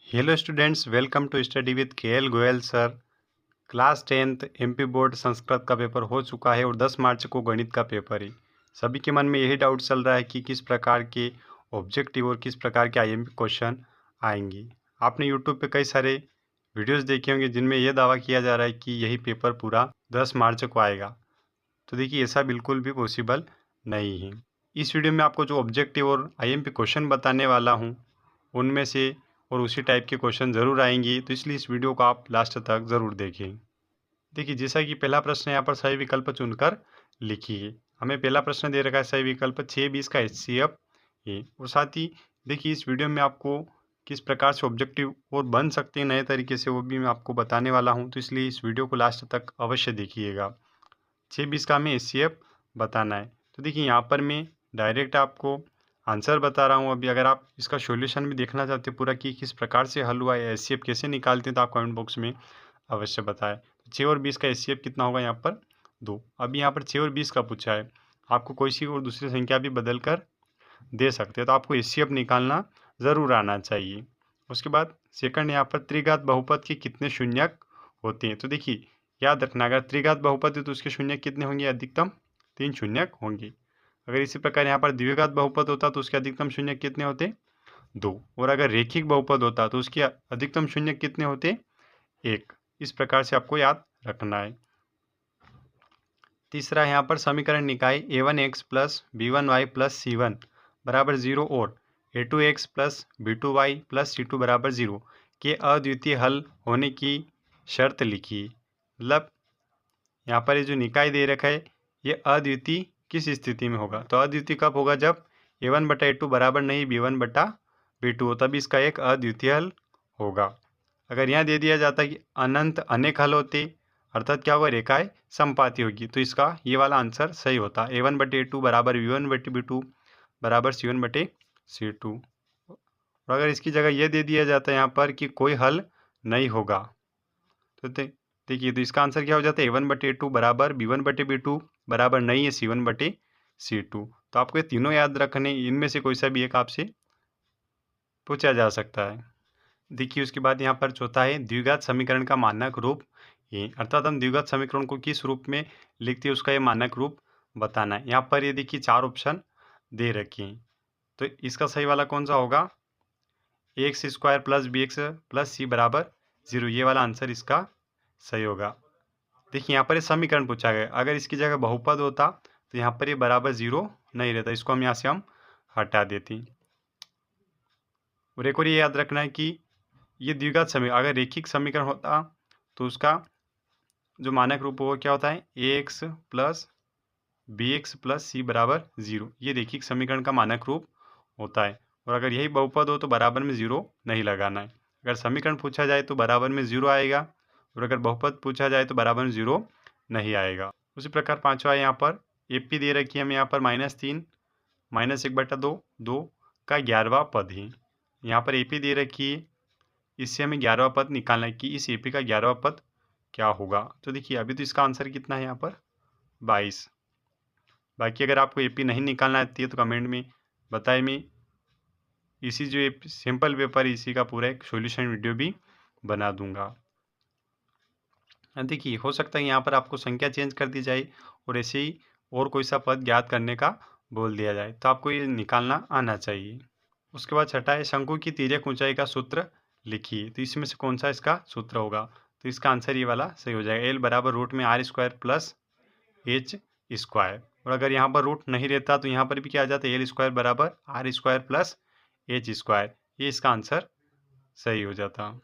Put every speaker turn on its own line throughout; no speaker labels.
Hello students, welcome to study with K Goyal sir. Class 10th MP board Sanskrit का paper हो चुका है और 10 मार्च को गणित का पेपर है। सभी के मन में यही डाउट चल रहा है कि किस प्रकार के ऑब्जेक्टिव और किस प्रकार के आईएमपी क्वेश्चन आएंगे। आपने यूट्यूब पे कई सारे वीडियोस देखे होंगे जिनमें यह दावा किया जा रहा है कि यही पेपर पूरा 10 मार्च को आएगा। तो देखिए, ऐसा बिल्कुल भी पॉसिबल नहीं है। इस वीडियो में आपको जो ऑब्जेक्टिव और आईएमपी क्वेश्चन बताने वाला हूँ उनमें से और उसी टाइप के क्वेश्चन ज़रूर आएंगे, तो इसलिए इस वीडियो को आप लास्ट तक ज़रूर देखें। देखिए, जैसा कि पहला प्रश्न यहाँ पर सही विकल्प चुनकर लिखिए। हमें पहला प्रश्न दे रखा है सही विकल्प 6-20 का HCF है। और साथ ही देखिए, इस वीडियो में आपको किस प्रकार से ऑब्जेक्टिव और बन सकते हैं नए तरीके से, वो भी मैं आपको बताने वाला हूँ, तो इसलिए इस वीडियो को लास्ट तक अवश्य देखिएगा। 6-20 का हमें HCF बताना है। तो देखिए, यहाँ पर मैं डायरेक्ट आपको आंसर बता रहा हूँ। अभी अगर आप इसका सॉल्यूशन भी देखना चाहते हैं पूरा कि किस प्रकार से हल हुआ है, HCF कैसे निकालते हैं, तो आप कमेंट बॉक्स में अवश्य बताएं। 6 और 20 का HCF कितना होगा यहाँ पर 2। अभी यहाँ पर 6 और 20 का पूछा है, आपको कोई सी और दूसरी संख्या भी बदल कर दे सकते हैं, तो आपको HCF निकालना ज़रूर आना चाहिए। उसके बाद सेकंड, यहाँ पर त्रिघात बहुपद के कितने शून्यक होते हैं। तो देखिए, याद रखना, अगर त्रिघात बहुपद है तो उसके शून्यक कितने होंगे, अधिकतम 3 शून्यक होंगे। अगर इसी प्रकार यहाँ पर द्विघात बहुपद होता तो उसके अधिकतम शून्यक कितने होते, 2। और अगर रेखिक बहुपद होता तो उसके अधिकतम शून्यक कितने होते, 1। इस प्रकार से आपको याद रखना है। तीसरा, यहाँ पर समीकरण निकाय a1x plus b1y plus c1 बराबर 0 और a2x plus b2y plus c2 बराबर 0 के अद्वितीय हल होने की शर्त लिखिए। मतलब यहाँ पर ये जो निकाय दे रखा है, ये अद्वितीय किस स्थिति में होगा। तो अद्वितीय कब होगा, जब a1/a2 बराबर नहीं b1/b2 हो, तभी इसका एक अद्वितीय हल होगा। अगर यहाँ दे दिया जाता कि अनंत अनेक हल होते, अर्थात क्या होगा, रेखाएं समपाती होगी, तो इसका ये वाला आंसर सही होता। a1/a2 बराबर b1/b2 बराबर c1/c2। और अगर इसकी जगह ये दे दिया जाता है यहाँ पर कि कोई हल नहीं होगा, तो देखिए, तो इसका आंसर क्या हो जाता है, a1/a2 बराबर b1/b2 बराबर नहीं है c1/c2। तो आपको ये तीनों याद रखने, इनमें से कोई सा भी एक आपसे पूछा जा सकता है। देखिए, उसके बाद यहाँ पर चौथा है द्विघात समीकरण का मानक रूप ये, अर्थात हम द्विघात समीकरण को किस रूप में लिखते हैं उसका ये मानक रूप बताना है। यहाँ पर ये देखिए 4 ऑप्शन दे रखे हैं, तो इसका सही वाला कौन सा होगा, ax² plus bx plus c बराबर 0, ये वाला आंसर इसका सही होगा। देखिए, यहाँ पर ये समीकरण पूछा गया, अगर इसकी जगह बहुपद होता तो यहाँ पर ये बराबर 0 नहीं रहता, इसको हम यहाँ से हटा देते हैं। और एक और ये याद रखना है कि ये द्विघात समीकरण, अगर रेखिक समीकरण होता तो उसका जो मानक रूप होगा क्या होता है, ax plus bx plus c बराबर 0, ये रेखिक समीकरण का मानक रूप होता है। और अगर यही बहुपद हो तो बराबर में 0 नहीं लगाना है। अगर समीकरण पूछा जाए तो बराबर में 0 आएगा, और अगर बहुपद पूछा जाए तो बराबर में 0 नहीं आएगा। उसी प्रकार पाँचवा, यहाँ पर AP दे रखी है हमें, यहाँ पर -3 -1/2 2 का 11वां पद है। यहाँ पर AP दे रखी है, इससे हमें 11वां पद निकालना है कि इस AP का 11वां पद क्या होगा। तो देखिए, अभी तो इसका आंसर कितना है यहाँ पर 22। बाकी अगर आपको AP नहीं निकालना आती है तो कमेंट में बताएं, मैं इसी जो सिंपल पेपर इसी का पूरा एक सॉल्यूशन वीडियो भी बना दूंगा। देखिए, हो सकता है यहाँ पर आपको संख्या चेंज कर दी जाए और ऐसे ही और कोई सा पद ज्ञात करने का बोल दिया जाए, तो आपको ये निकालना आना चाहिए। उसके बाद छठा है शंकु की तिर्यक ऊंचाई का सूत्र लिखिए। तो इसमें से कौन सा इसका सूत्र होगा, तो इसका आंसर ये वाला सही हो जाएगा, L बराबर √r² प्लस h²। और अगर यहाँ पर रूट नहीं रहता तो यहाँ पर भी क्या आ जाता है, L² बराबर r² प्लस h², ये इसका आंसर सही हो जाता।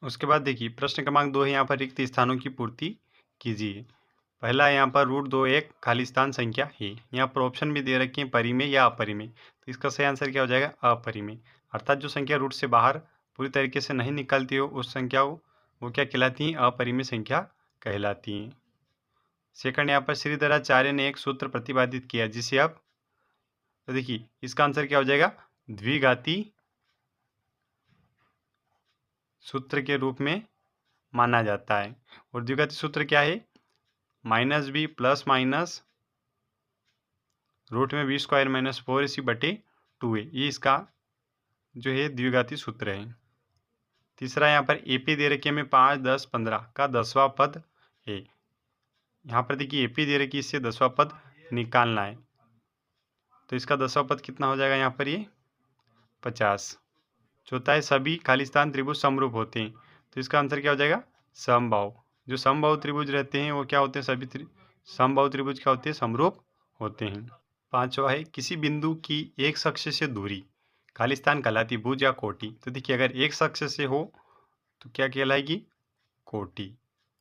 उसके बाद देखिए, प्रश्न क्रमांक 2 है, यहाँ पर रिक्त स्थानों की पूर्ति कीजिए। पहला है यहाँ पर √2 एक खाली स्थान संख्या है। यहाँ पर ऑप्शन भी दे रखे हैं, परिमेय या अपरिमेय, तो इसका सही आंसर क्या हो जाएगा, अपरिमेय। अर्थात जो संख्या रूट से बाहर पूरी तरीके से नहीं निकलती हो उस संख्या को वो क्या कहलाती हैं, अपरिमेय संख्या कहलाती हैं। सेकंड, यहाँ पर श्रीधराचार्य ने एक सूत्र प्रतिपादित किया जिसे अब, तो देखिए इसका आंसर क्या हो जाएगा, द्विघाती सूत्र के रूप में माना जाता है। और द्विघाती सूत्र क्या है, -b प्लस माइनस रूट में b² - 4ac/2 है, ये इसका जो है द्विघाती सूत्र है। तीसरा यहाँ पर AP दे रखी है हमें 5, 10, 15 का 10वां पद है। यहाँ पर देखिए AP दे रखी है, इससे 10वां पद निकालना है। तो इसका 10वां पद कितना हो जाएगा यहाँ पर, ये 50। चौथा है सभी खालिस्तान त्रिभुज समरूप होते हैं। तो इसका आंसर क्या हो जाएगा, समबाहु। जो समबाहु त्रिभुज रहते हैं वो क्या होते हैं, सभी समबाहु त्रिभुज क्या होते हैं, समरूप होते हैं। पांचवा है किसी बिंदु की एक अक्ष से दूरी खालिस्तान कहलाती भुज या कोटि। तो देखिए अगर एक अक्ष से हो तो क्या कहलाएगी, कोटि।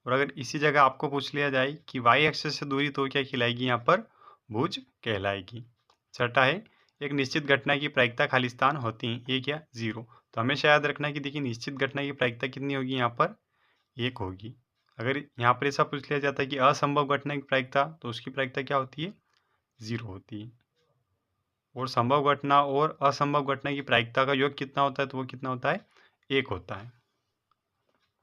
और अगर इसी जगह आपको पूछ लिया जाए कि वाई अक्ष से दूरी तो क्या कहलाएगी, यहाँ पर भुज कहलाएगी। छठा है एक निश्चित घटना की प्रायिकता खालिस्तान होती है, ये क्या, 0। तो हमेशा याद रखना कि देखिए निश्चित घटना की प्रायिकता कितनी होगी, यहाँ पर 1 होगी। अगर यहाँ पर ऐसा पूछ लिया जाता है कि असंभव घटना की प्रायिकता, तो उसकी प्रायिकता क्या होती है, 0 होती है। और संभव घटना और असंभव घटना की प्रायिकता का योग कितना होता है, तो वो कितना होता है, 1 होता है।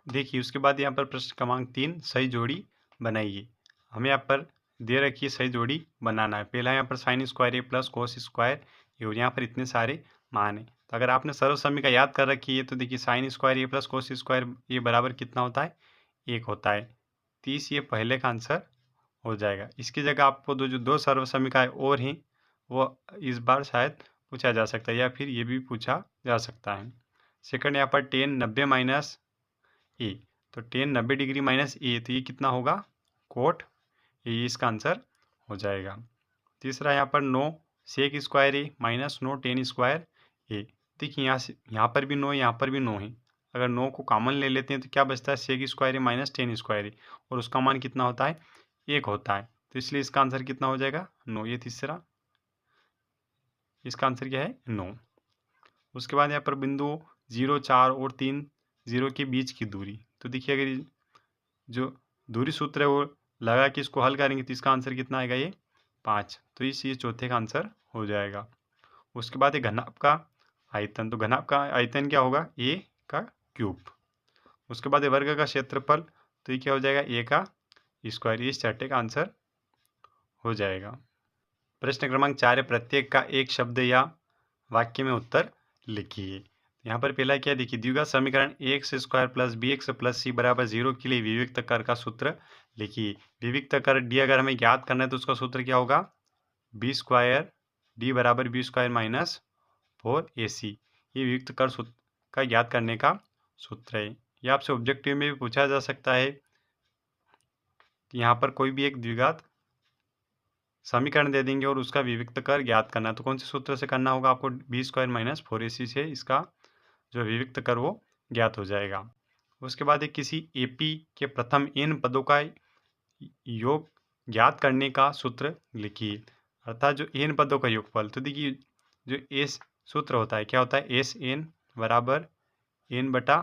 देखिए उसके बाद यहाँ पर प्रश्न क्रमांक 3 सही जोड़ी बनाइए। हमें यहाँ पर दे रखी है सही जोड़ी बनाना है। पहला यहाँ पर साइन स्क्वायर ए प्लस कोस स्क्वायर ए, और यहाँ पर इतने सारे मान है। तो अगर आपने सर्व समीकरण याद कर रखी है तो देखिए साइन स्क्वायर ए प्लस कोस स्क्वायर ए बराबर कितना होता है, 1 होता है। 30 ये पहले का आंसर हो जाएगा। इसकी जगह आपको जो दो सर्व समीकरण और हैं वो इस बार शायद पूछा जा सकता है, या फिर ये भी पूछा जा सकता है। सेकंड यहाँ पर टेन 90 माइनस ए, तो टेन 90 डिग्री माइनस ए, तो ये कितना होगा, कोट, ये इसका आंसर हो जाएगा। तीसरा यहाँ पर 9 सेक स्क्वायर ए माइनस 9 टेन स्क्वायर ए। देखिए यहाँ पर भी 9, यहाँ पर भी 9 है। अगर 9 को कॉमन ले लेते हैं तो क्या बचता है, सेक स्क्वायर ए माइनस टेन स्क्वायर ए, और उसका मान कितना होता है, 1 होता है। तो इसलिए इसका आंसर कितना हो जाएगा, 9। ये तीसरा, इसका आंसर क्या है, 9। उसके बाद यहाँ पर बिंदु 0, 4 और 3 0 के बीच की दूरी। तो देखिए अगर जो दूरी सूत्र है वो लगा के इसको हल करेंगे तो इसका आंसर कितना आएगा, ये 5। तो ये चौथे का आंसर हो जाएगा। उसके बाद ये घनाभ का आयतन, तो घनाभ का आयतन क्या होगा, ए का क्यूब। उसके बाद ये वर्ग का क्षेत्रफल, तो ये क्या हो जाएगा, ए का स्क्वायर। इस छठे का आंसर हो जाएगा। प्रश्न क्रमांक 4 है प्रत्येक का एक शब्द या वाक्य में उत्तर लिखिए। यहाँ पर पहला क्या, देखिए द्विघात समीकरण x square plus b x plus c बराबर 0 के लिए विविक्त कर का सूत्र लिखिए। विविक्त कर डी अगर हमें ज्ञात करना है तो उसका सूत्र क्या होगा, बी स्क्वायर डी बराबर बी स्क्वायर माइनस 4ac। ये विविक्त कर सूत्र का ज्ञात करने का सूत्र है। यह आपसे ऑब्जेक्टिव में भी पूछा जा सकता है कि यहाँ पर कोई भी एक द्विघात समीकरण दे देंगे और उसका विविक्त कर ज्ञात करना है, तो कौन से सूत्र से करना होगा आपको, बी स्क्वायर माइनस 4ac से इसका जो विविक्त कर वो ज्ञात हो जाएगा। उसके बाद एक किसी एपी के प्रथम n पदों का योग ज्ञात करने का सूत्र लिखिए। अर्थात जो n पदों का योगफल, तो देखिए जो एस सूत्र होता है क्या होता है, एस एन बराबर n बटा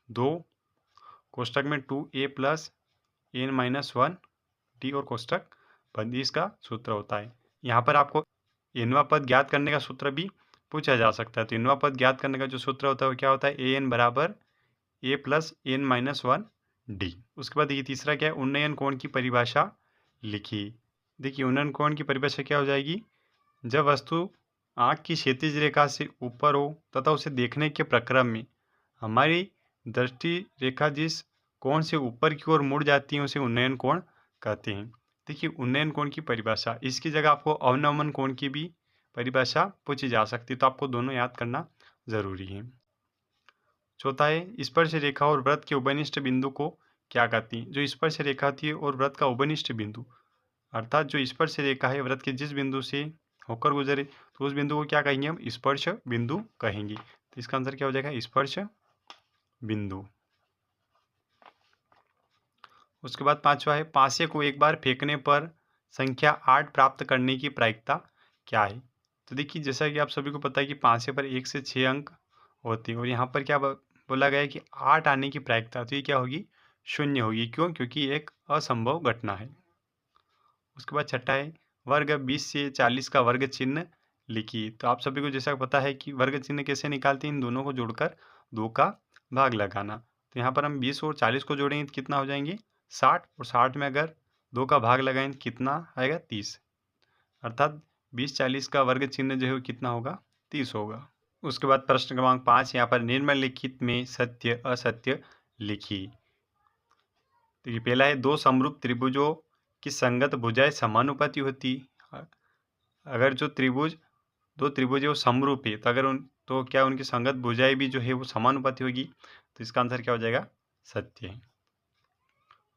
2 कोष्टक में 2a plus n minus 1 D और कोष्टक बंद, इसका सूत्र होता है। यहाँ पर आपको nवां पद ज्ञात करने का सूत्र भी पूछा जा सकता है। तो nवां पद ज्ञात करने का जो सूत्र होता है वो क्या होता है, ए एन बराबर ए प्लस एन माइनस 1 डी। उसके बाद देखिए तीसरा क्या है, उन्नयन कोण की परिभाषा लिखिए। देखिए उन्नयन कोण की परिभाषा क्या हो जाएगी, जब वस्तु आँख की क्षैतिज रेखा से ऊपर हो तथा उसे देखने के प्रक्रम में हमारी दृष्टि रेखा जिस कोण से ऊपर की ओर मुड़ जाती है उसे उन्नयन कोण कहते हैं। देखिए उन्नयन कोण की परिभाषा, इसकी जगह आपको अवनमन कोण की भी परिभाषा पूछी जा सकती है, तो आपको दोनों याद करना जरूरी है। चौथा है स्पर्श रेखा और वृत्त के उभयनिष्ठ बिंदु को क्या कहती है। जो स्पर्श रेखा थी और वृत्त का उभयनिष्ठ बिंदु, अर्थात जो स्पर्श रेखा है वृत्त के जिस बिंदु से होकर गुजरे तो उस बिंदु को क्या कहेंगे, हम स्पर्श बिंदु कहेंगे। तो इसका आंसर क्या हो जाएगा, स्पर्श बिंदु। उसके बाद पांचवा है पासे को एक बार फेंकने पर संख्या 8 प्राप्त करने की प्रायिकता क्या है। तो देखिए जैसा कि आप सभी को पता है कि पासे पर 1 से 6 अंक होते हैं, और यहाँ पर क्या बोला गया है कि 8 आने की प्रायिकता, तो ये क्या होगी, 0 होगी। क्यों, क्योंकि एक असंभव घटना है। उसके बाद छठा है वर्ग 20 से 40 का वर्ग चिन्ह लिखिए। तो आप सभी को जैसा पता है कि वर्ग चिन्ह कैसे निकालते हैं, इन दोनों को जोड़कर 2 का भाग लगाना। तो यहाँ पर हम 20 और 40 को जोड़ेंगे तो कितना हो जाएंगे, 60, और 60 में अगर 2 का भाग लगाएं तो कितना आएगा, 30। अर्थात 20 40 का वर्ग चिन्ह जो है कितना होगा, 30 होगा। उसके बाद प्रश्न क्रमांक 5 यहाँ पर निम्नलिखित में सत्य असत्य लिखिए। तो ये पहला है, दो समरूप त्रिभुजों की संगत भुजाएं समानुपाती होती। अगर जो त्रिभुज दो त्रिभुज है वो समरूप है, तो तो क्या उनकी संगत भुजाएं भी जो है वो समानुपाती होगी। तो इसका आंसर क्या हो जाएगा, सत्य है।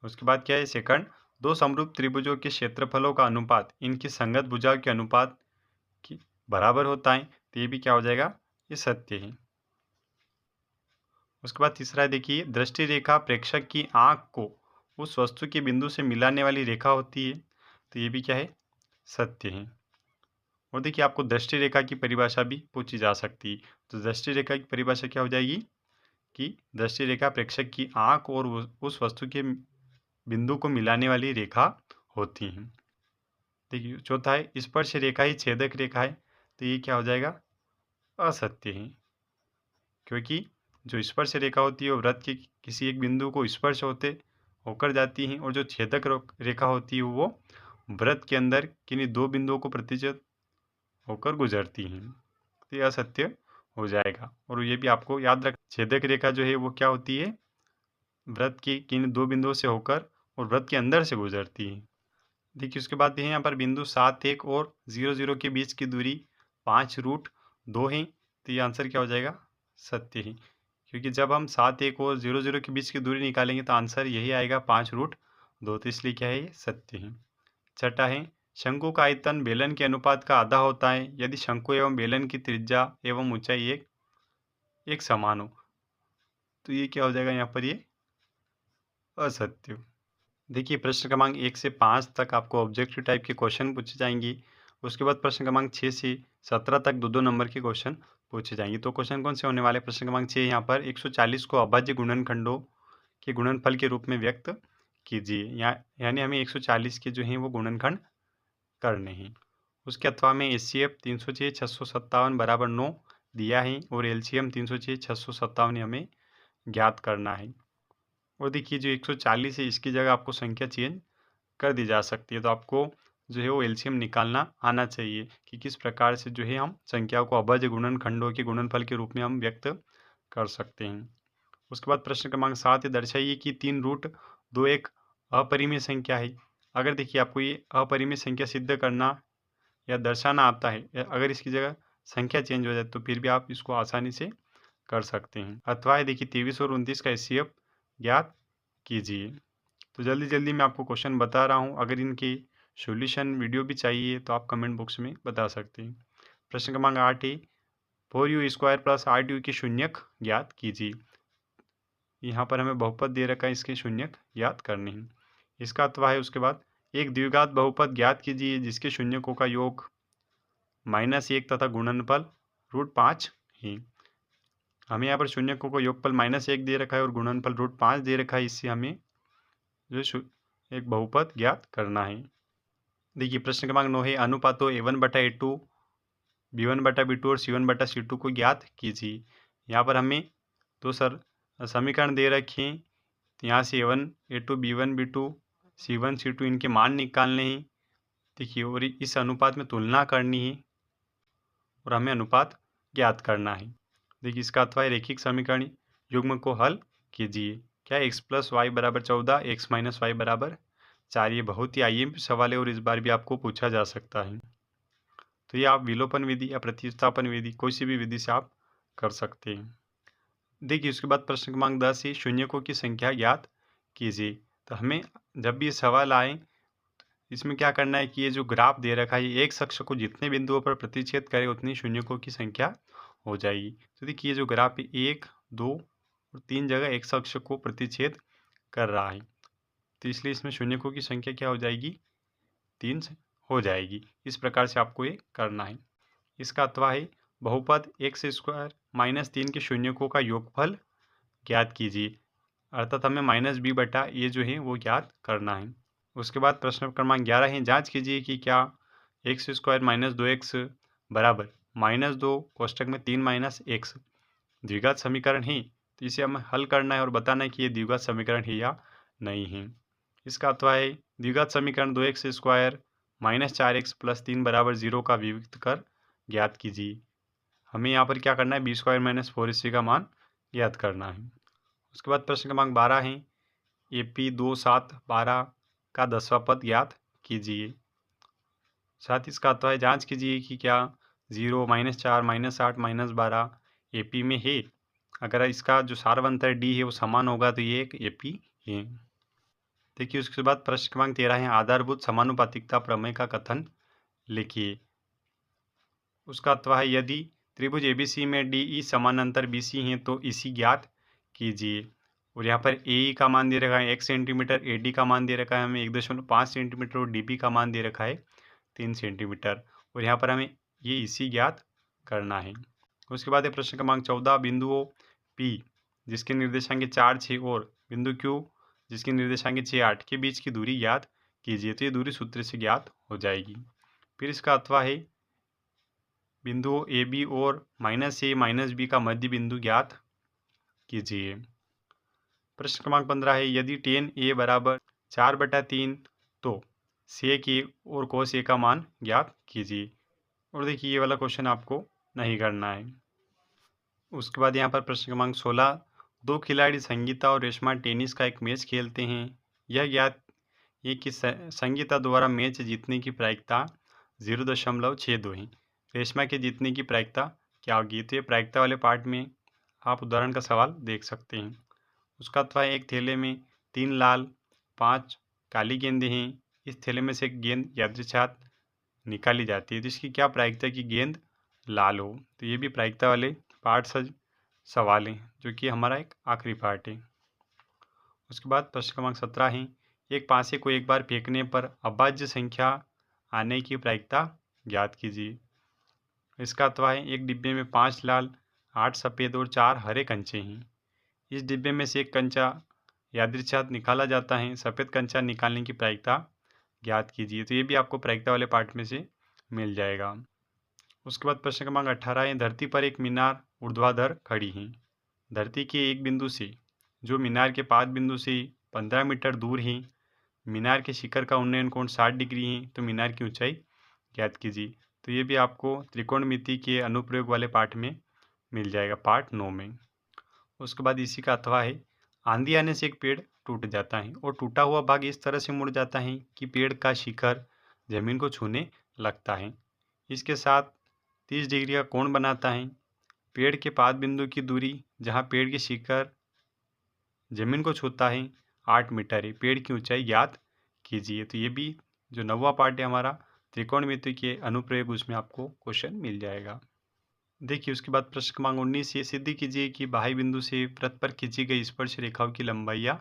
उसके बाद क्या है, सेकंड, दो समरूप त्रिभुजों के क्षेत्रफलों का अनुपात इनकी संगत भुजाओं के अनुपात की बराबर होता है। तो ये भी क्या हो जाएगा, ये सत्य है। उसके बाद तीसरा है, देखिए, दृष्टि रेखा प्रेक्षक की आंख को उस वस्तु के बिंदु से मिलाने वाली रेखा होती है। तो ये भी क्या है, सत्य है। और देखिए, आपको दृष्टि रेखा की परिभाषा भी पूछी जा सकती है। तो दृष्टि रेखा की परिभाषा क्या हो जाएगी कि दृष्टि रेखा प्रेक्षक की आंख और उस वस्तु के बिंदु को मिलाने वाली रेखा होती है। देखिए, चौथा है, स्पर्श रेखा ही छेदक रेखा है। तो ये क्या हो जाएगा, असत्य है, क्योंकि जो स्पर्श रेखा होती है वो वृत्त के किसी एक बिंदु को स्पर्श होकर जाती है, और जो छेदक रेखा होती है वो वृत्त के अंदर किन्हीं दो बिंदुओं को प्रतिच्छेद होकर गुजरती हैं। तो यह असत्य हो जाएगा। और ये भी आपको याद रख, छेदक रेखा जो है वो क्या होती है, वृत्त के किन दो बिंदुओं से होकर और वृत्त के अंदर से गुजरती है। देखिए, उसके बाद यहाँ पर बिंदु 7, 1 और 0, 0 के बीच की दूरी 5√2 है। तो ये आंसर क्या हो जाएगा, सत्य है, क्योंकि जब हम 7, 1 और 0, 0 के बीच की दूरी निकालेंगे तो आंसर यही आएगा 5√2। तो इसलिए क्या है, ये सत्य है। छठा है, शंकु का आयतन बेलन के अनुपात का आधा होता है यदि शंकु एवं बेलन की त्रिज्या एवं ऊंचाई एक समान हो। तो ये क्या हो जाएगा, यहाँ पर ये असत्य। देखिए, प्रश्न क्रमांक 1 से 5 तक आपको ऑब्जेक्टिव टाइप के क्वेश्चन पूछे जाएंगे। उसके बाद प्रश्न क्रमांक 6 से 17 तक 2-2 नंबर के क्वेश्चन पूछे जाएंगे। तो क्वेश्चन कौन से होने वाले, प्रश्न क्रमांक 6 यहाँ पर 140 को अभाज्य गुणनखंडों के गुणनफल के रूप में व्यक्त कीजिए। यानी हमें 140 के जो हैं वो गुणनखंड करने हैं। उसके अथवा में HCF 306 657 बराबर 9 दिया है, और LCM 306 657 हमें ज्ञात करना है। और देखिए, जो 140 है इसकी जगह आपको संख्या चेंज कर दी जा सकती है। तो आपको जो है वो LCM निकालना आना चाहिए कि किस प्रकार से जो है हम संख्याओं को अभाज्य गुणनखंडों के गुणनफल के रूप में हम व्यक्त कर सकते हैं। उसके बाद प्रश्न क्रमांक 7 दर्शाइए कि 3√2 एक अपरिमेय संख्या है। अगर देखिए, आपको ये अपरिमेय संख्या सिद्ध करना या दर्शाना आता है, या अगर इसकी जगह संख्या चेंज हो जाए तो फिर भी आप इसको आसानी से कर सकते हैं। अथवा है, देखिए, 23 और 29 का HCF ज्ञात कीजिए। तो जल्दी जल्दी मैं आपको क्वेश्चन बता रहा हूँ। अगर इनकी सॉल्यूशन वीडियो भी चाहिए तो आप कमेंट बॉक्स में बता सकते हैं। प्रश्न क्रमांक 8 है, 4u² + 8u के शून्यक ज्ञात कीजिए। यहाँ पर हमें बहुपद दे रखा है, इसके शून्यक ज्ञात करने हैं। इसका अथवा है, उसके बाद एक द्विघात बहुपद ज्ञात कीजिए जिसके शून्यकों का योग -1 तथा गुणनफल √5 है। हमें यहाँ पर शून्यकों का योगफल -1 दे रखा है और गुणनफल √5 दे रखा है। इससे हमें जो एक बहुपद ज्ञात करना है। देखिए, प्रश्न क्रमांक 9 है, अनुपातों A1/A2, B1/B2 और C1/C2 को ज्ञात कीजिए। यहाँ पर हमें दो समीकरण दे रखे हैं। तो यहाँ से A1, A2, B1, B2, C1, C2 इनके मान निकालने हैं। देखिए, और इस अनुपात में तुलना करनी है और हमें अनुपात ज्ञात करना है। देखिए, इसका अथवा रैखिक समीकरण युग्म को हल कीजिए। क्या x + y = 14, x - y = 4। ये बहुत ही IMP सवाल है और इस बार भी आपको पूछा जा सकता है। तो ये आप विलोपन विधि या प्रतिस्थापन विधि कोई सी भी विधि से आप कर सकते हैं। देखिए, उसके बाद प्रश्न क्रमांक 10 है, शून्यकों की संख्या ज्ञात कीजिए। तो हमें जब भी ये सवाल आए, इसमें क्या करना है कि ये जो ग्राफ दे रखा है, एक अक्ष को जितने बिंदुओं पर प्रतिच्छेद करे उतनी शून्यकों की संख्या हो जाएगी। तो देखिए, ये जो ग्राफ है 1, 2 और 3 जगह एक अक्ष को प्रतिच्छेद कर रहा है, तो इसलिए इसमें शून्यकों की संख्या क्या हो जाएगी, 3 हो जाएगी। इस प्रकार से आपको ये करना है। इसका अथवा है, बहुपद x² - 3 के शून्यकों का योगफल ज्ञात कीजिए। अर्थात हमें -b/ ये जो है वो ज्ञात करना है। उसके बाद प्रश्न क्रमांक 11 है, जांच कीजिए कि क्या x² - 2x बराबर -2 कोष्टक में 3 - x द्विघात समीकरण है। तो इसे हमें हल करना है और बताना है कि ये द्विघात समीकरण है या नहीं है। इसका अथवा है, द्विघात समीकरण 2x² - 4x + 3 = 0 का विभक्त कर ज्ञात कीजिए। हमें यहाँ पर क्या करना है, बी स्क्वायर माइनस 4ac का मान ज्ञात करना है। उसके बाद प्रश्न क्रमांक 12 है AP 2 7 12 का 10वां पद ज्ञात कीजिए। साथ ही इसका अथवा जांच कीजिए कि क्या 0 -4 -8 -12 AP में है। अगर इसका जो सारवंतर D है वो समान होगा तो ये एक AP है। देखिए उसके बाद प्रश्न क्रमांक 13 है आधारभूत समानुपातिकता प्रमेय का कथन लिखिए। उसका अथवा है यदि त्रिभुज ABC में DE समानांतर BC हैं तो इसी ज्ञात कीजिए। और यहाँ पर AE का मान दे रखा है 1 सेंटीमीटर, AD का मान दे रखा है हमें 1.5 सेंटीमीटर और DB का मान दे रखा है 3 सेंटीमीटर। और यहाँ पर हमें ये इसी ज्ञात करना है। उसके बाद है प्रश्न क्रमांक 14 बिंदुओं P जिसके निर्देशांक 4 6 और बिंदु Q जिसके निर्देशांक 6 8 के बीच की दूरी ज्ञात कीजिए। तो ये दूरी सूत्र से ज्ञात हो जाएगी। फिर इसका अथवा है बिंदुओं AB और -A -B का मध्य बिंदु ज्ञात कीजिए। प्रश्न क्रमांक 15 है यदि tan A बराबर 4/3 तो sec A और cos A का मान ज्ञात कीजिए। और देखिए ये वाला क्वेश्चन आपको नहीं करना है। उसके बाद यहाँ पर प्रश्न क्रमांक 16 दो खिलाड़ी संगीता और रेशमा टेनिस का एक मैच खेलते हैं। यह ज्ञात है कि संगीता द्वारा मैच जीतने की प्रायिकता 0.62 है। रेशमा के जीतने की प्रायिकता क्या होगी? तो ये प्रायिकता वाले पार्ट में आप उदाहरण का सवाल देख सकते हैं। उसका अथवा एक थैले में 3 लाल 5 काली गेंदें हैं। इस थैले में से एक गेंद यादृच्छिक निकाली जाती है तो इसकी क्या प्रायिकता की गेंद लाल हो? तो ये भी प्रायिकता वाले पार्ट से सवाल है जो कि हमारा एक आखिरी पार्ट है। उसके बाद प्रश्न क्रमांक 17 है एक पासे को एक बार फेंकने पर अभाज्य संख्या आने की प्रायिकता ज्ञात कीजिए। इसका अथवा है एक डिब्बे में 5 लाल 8 सफ़ेद और 4 हरे कंचे हैं। इस डिब्बे में से एक कंचा यादृच्छिक निकाला जाता है। सफ़ेद कंचा निकालने की प्रायिकता ज्ञात कीजिए। तो ये भी आपको प्रायिकता वाले पार्ट में से मिल जाएगा। उसके बाद प्रश्न क्रमांक 18 है धरती पर एक मीनार ऊर्ध्वाधर खड़ी है। धरती के एक बिंदु से जो मीनार के 5 बिंदु से 15 मीटर दूर है। मीनार के शिखर का उन्नयन कोण 60 डिग्री है तो मीनार की ऊंचाई ज्ञात कीजिए। तो ये भी आपको त्रिकोणमिति के अनुप्रयोग वाले पार्ट में मिल जाएगा, पार्ट 9 में। उसके बाद इसी का अथवा है आंधी आने से एक पेड़ टूट जाता है और टूटा हुआ भाग इस तरह से मुड़ जाता है कि पेड़ का शिखर जमीन को छूने लगता है। इसके साथ 30 डिग्री का कोण बनाता है। पेड़ के पाद बिंदु की दूरी जहाँ पेड़ के शिखर जमीन को छूता है 8 मीटर है। पेड़ की ऊंचाई ज्ञात कीजिए। तो ये भी जो 9वां पार्ट है हमारा त्रिकोणमिति के अनुप्रयोग उसमें आपको क्वेश्चन मिल जाएगा। देखिए उसके बाद प्रश्न क्रमांक 19 ये सिद्ध कीजिए कि बाह्य बिंदु से वृत्त पर खींची गई स्पर्श रेखाओं की लंबाइयाँ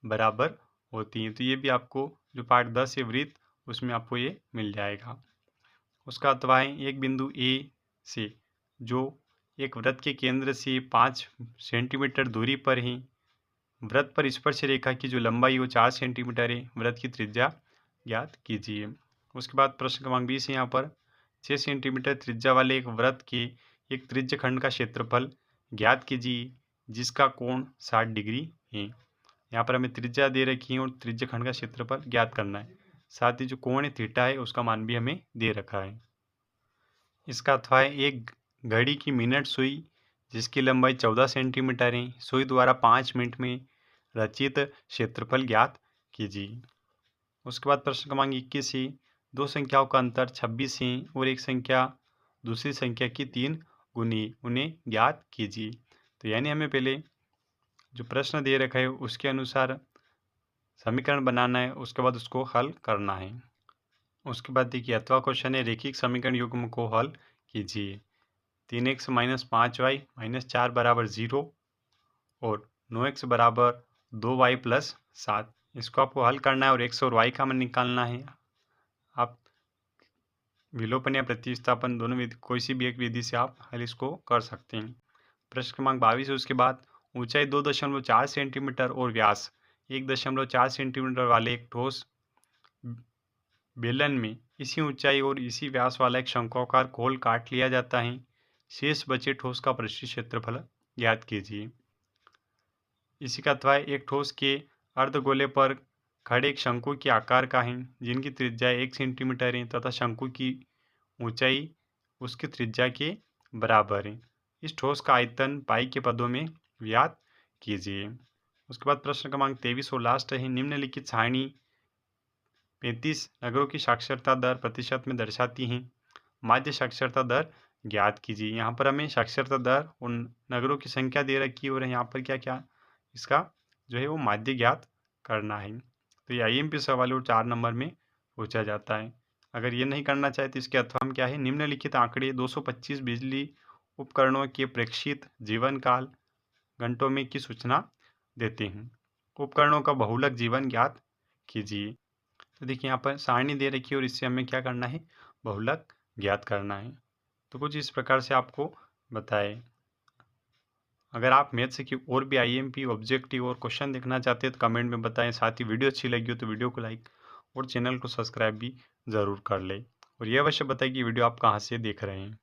बराबर होती हैं। तो ये भी आपको जो पार्ट 10 है वृत्त उसमें आपको ये मिल जाएगा। उसका अथवा है एक बिंदु A से जो एक वृत्त के केंद्र से 5 सेंटीमीटर दूरी पर है। वृत्त पर स्पर्श रेखा की जो लंबाई वो 4 सेंटीमीटर है। वृत्त की त्रिज्या ज्ञात कीजिए। उसके बाद प्रश्न क्रमांक 20 है यहाँ पर 6 सेंटीमीटर त्रिज्या वाले एक वृत्त के एक त्रिज्य खंड का क्षेत्रफल ज्ञात कीजिए जिसका कोण 60 डिग्री है। यहाँ पर हमें त्रिज्या दे रखी है और त्रिज्य खंड का क्षेत्रफल ज्ञात करना है। साथ ही जो कोण है थीटा है उसका मान भी हमें दे रखा है। इसका अथवा है एक घड़ी की मिनट सुई जिसकी लंबाई 14 सेंटीमीटर है। सुई द्वारा 5 मिनट में रचित क्षेत्रफल ज्ञात कीजिए। उसके बाद प्रश्न क्रमांक 21 है दो संख्याओं का अंतर 26 है और एक संख्या दूसरी संख्या की 3 गुनी, उन्हें ज्ञात कीजिए। तो यानी हमें पहले जो प्रश्न दे रखा है उसके अनुसार समीकरण बनाना है, उसके बाद उसको हल करना है। उसके बाद देखिए अथवा क्वेश्चन है रेखिक समीकरण युग्म को हल कीजिए। 3x - 5y - 4 बराबर 0 और 9x बराबर 2y + 7। इसको आपको हल करना है और x और y का मान निकालना है। आप विलोपन या प्रतिस्थापन दोनों विधि कोई सी भी एक विधि से आप हल इसको कर सकते हैं। प्रश्न क्रमांक 22 है उसके बाद ऊंचाई 2.4 सेंटीमीटर और व्यास 1.4 सेंटीमीटर वाले एक ठोस बेलन में इसी ऊंचाई और इसी व्यास वाला एक शंक्वाकार खोल काट लिया जाता है। शेष बचे ठोस का पृष्ठीय क्षेत्रफल ज्ञात कीजिए। इसी का अथवा एक ठोस के अर्धगोले पर खड़े एक शंकु के आकार का है जिनकी त्रिज्या 1 सेंटीमीटर है तथा शंकु की ऊंचाई उसकी त्रिज्या के बराबर है। इस ठोस का आयतन पाई के पदों में ज्ञात कीजिए। उसके बाद प्रश्न क्रमांक 23 और लास्ट है, निम्नलिखित सारणी 35 नगरों की साक्षरता दर प्रतिशत में दर्शाती हैं। माध्य साक्षरता दर ज्ञात कीजिए। यहाँ पर हमें साक्षरता दर और नगरों की संख्या दे रखी है और यहाँ पर क्या क्या इसका जो है वो माध्य ज्ञात करना है। तो ये IMP सवाल और 4 नंबर में पूछा जाता है। अगर ये नहीं करना चाहे तो इसके अथवा हम क्या है, निम्नलिखित आंकड़े 225 बिजली उपकरणों के प्रेक्षित जीवन काल घंटों में की सूचना देते हैं। उपकरणों का बहुलक जीवन ज्ञात कीजिए। तो देखिए यहाँ पर सारणी दे रखी है और इससे हमें क्या करना है, बहुलक ज्ञात करना है। तो कुछ इस प्रकार से आपको बताए। अगर आप मैथ से की और भी IMP ऑब्जेक्टिव और क्वेश्चन देखना चाहते हैं तो कमेंट में बताएं। साथ ही वीडियो अच्छी लगी हो तो वीडियो को लाइक और चैनल को सब्सक्राइब भी ज़रूर कर लें। और ये अवश्य बताएं कि वीडियो आप कहाँ से देख रहे हैं।